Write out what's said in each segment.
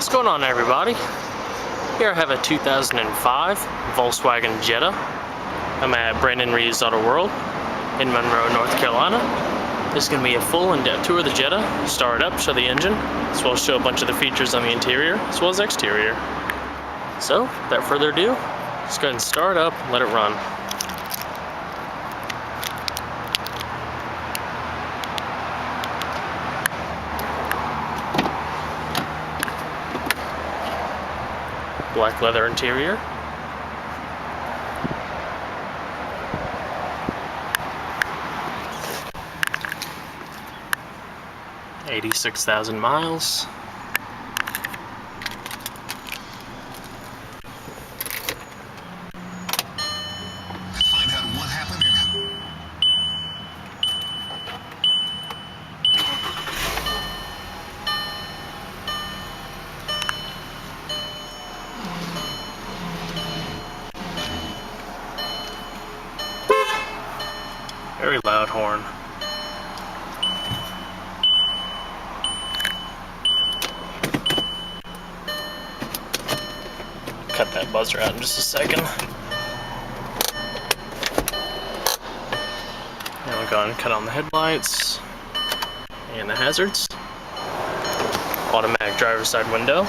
What's going on, everybody? Here I have a 2005 Volkswagen Jetta. I'm at Brandon Reeves Auto World in Monroe, North Carolina. This is going to be a full in-depth tour of the Jetta, start it up, show the engine, as well as show a bunch of the features on the interior, as well as exterior. So, without further ado, just go ahead and start up and let it run. Black leather interior. $86,000 miles. Find out what happened and Very loud horn. Cut that buzzer out in just a second. Now we'll go ahead and cut on the headlights and the hazards. Automatic driver's side window.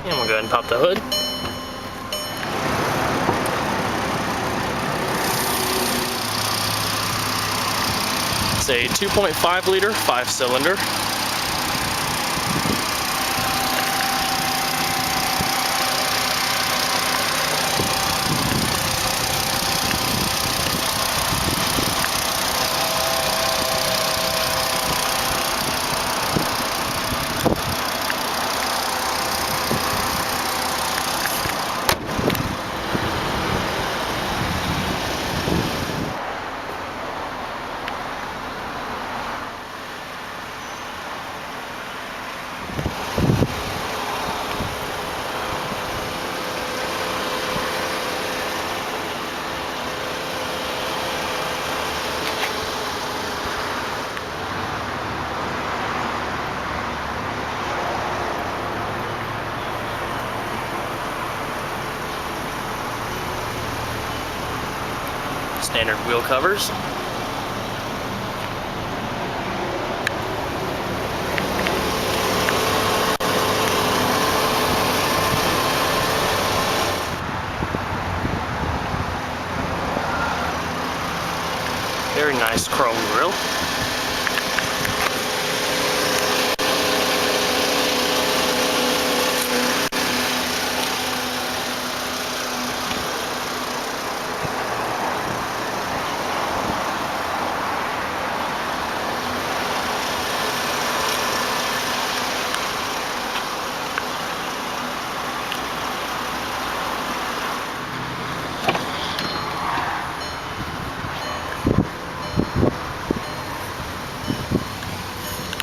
And we'll go ahead and pop the hood. It's a 2.5 liter, 5-cylinder. Standard wheel covers. Very nice chrome grille.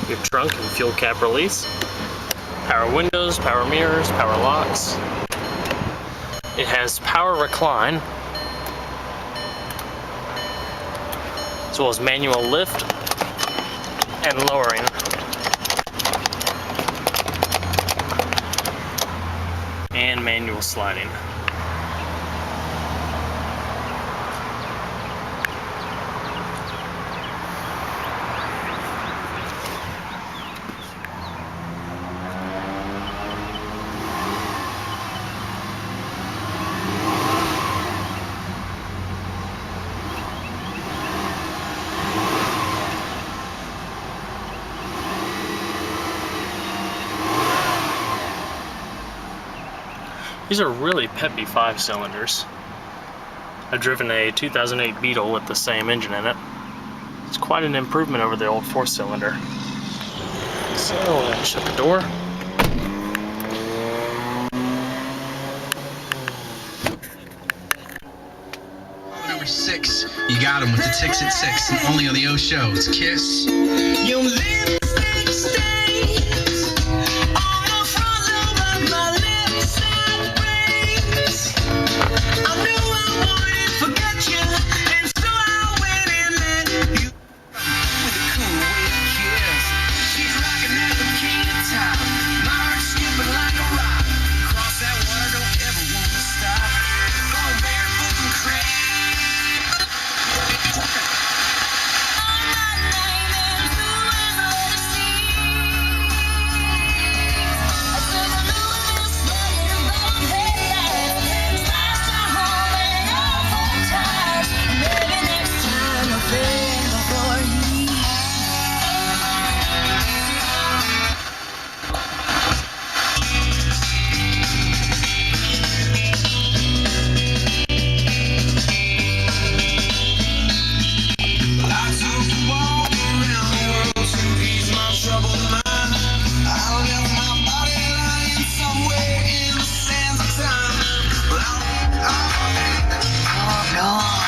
Your trunk and fuel cap release. Power windows, power mirrors, power locks. It has power recline, as well as manual lift and lowering. And manual sliding. These are really peppy 5-cylinders. I've driven a 2008 Beetle with the same engine in it. It's quite an improvement over the old 4-cylinder. So, let's shut the door. 6. You got him with the ticks at 6. And only on the O Show. It's Kiss. Your lipstick stains on the front lobe of my left side brains. I knew I wouldn't forget you, and so I went and let you with a cool wave kiss. She's rocking at the king of town. My heart's skipping like a rock. Cross that water, don't ever want to stop. Going barefoot and crazy.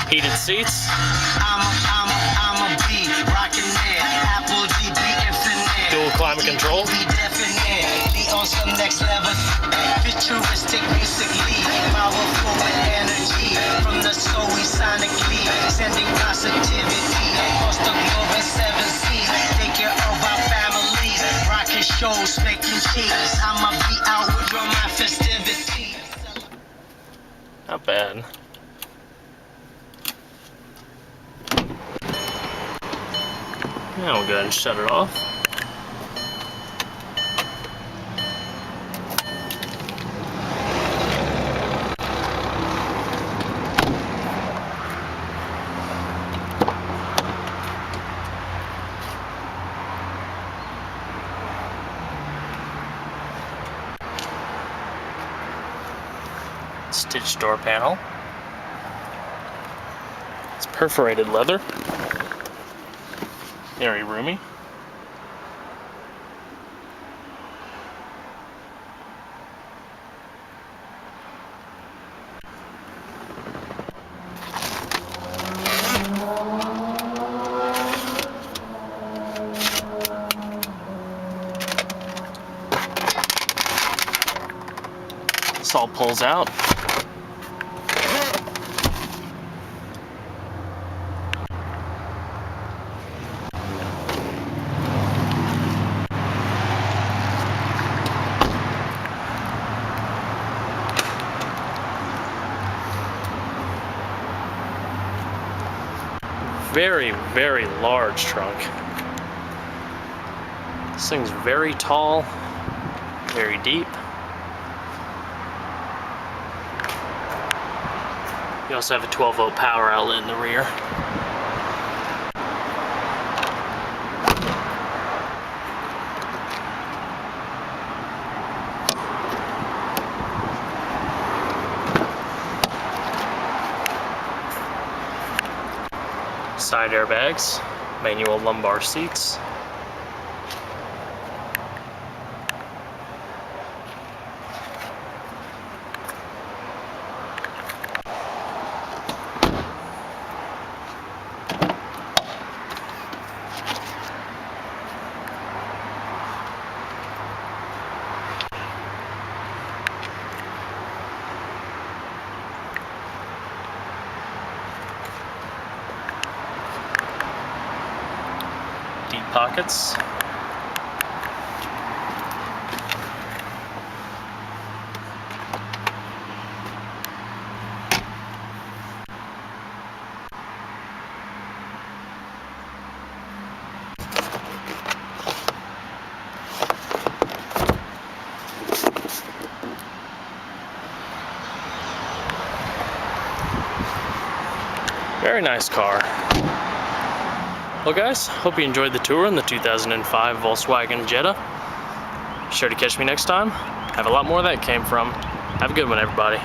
Heated seats. I'm a B, rockin' it. Apple G, be infinite. Dual climate control. Be definite. Be on some next level. Futuristic musically. Powerful with energy. From the soul we sonically. Sending positivity. Across the globe in 7 seas. Take care of our families. Rockin' shows, making cheese. I'ma be out with your my festivities. Not bad. Now we'll go ahead and shut it off. Stitched door panel. It's perforated leather. Very roomy. This all pulls out. Very, very large trunk. This thing's very tall, very deep. You also have a 12-volt power outlet in the rear. Side airbags, manual lumbar seats. Deep pockets. Very nice car. Well guys, hope you enjoyed the tour in the 2005 Volkswagen Jetta. Be sure to catch me next time. Have a lot more of that came from. Have a good one, everybody.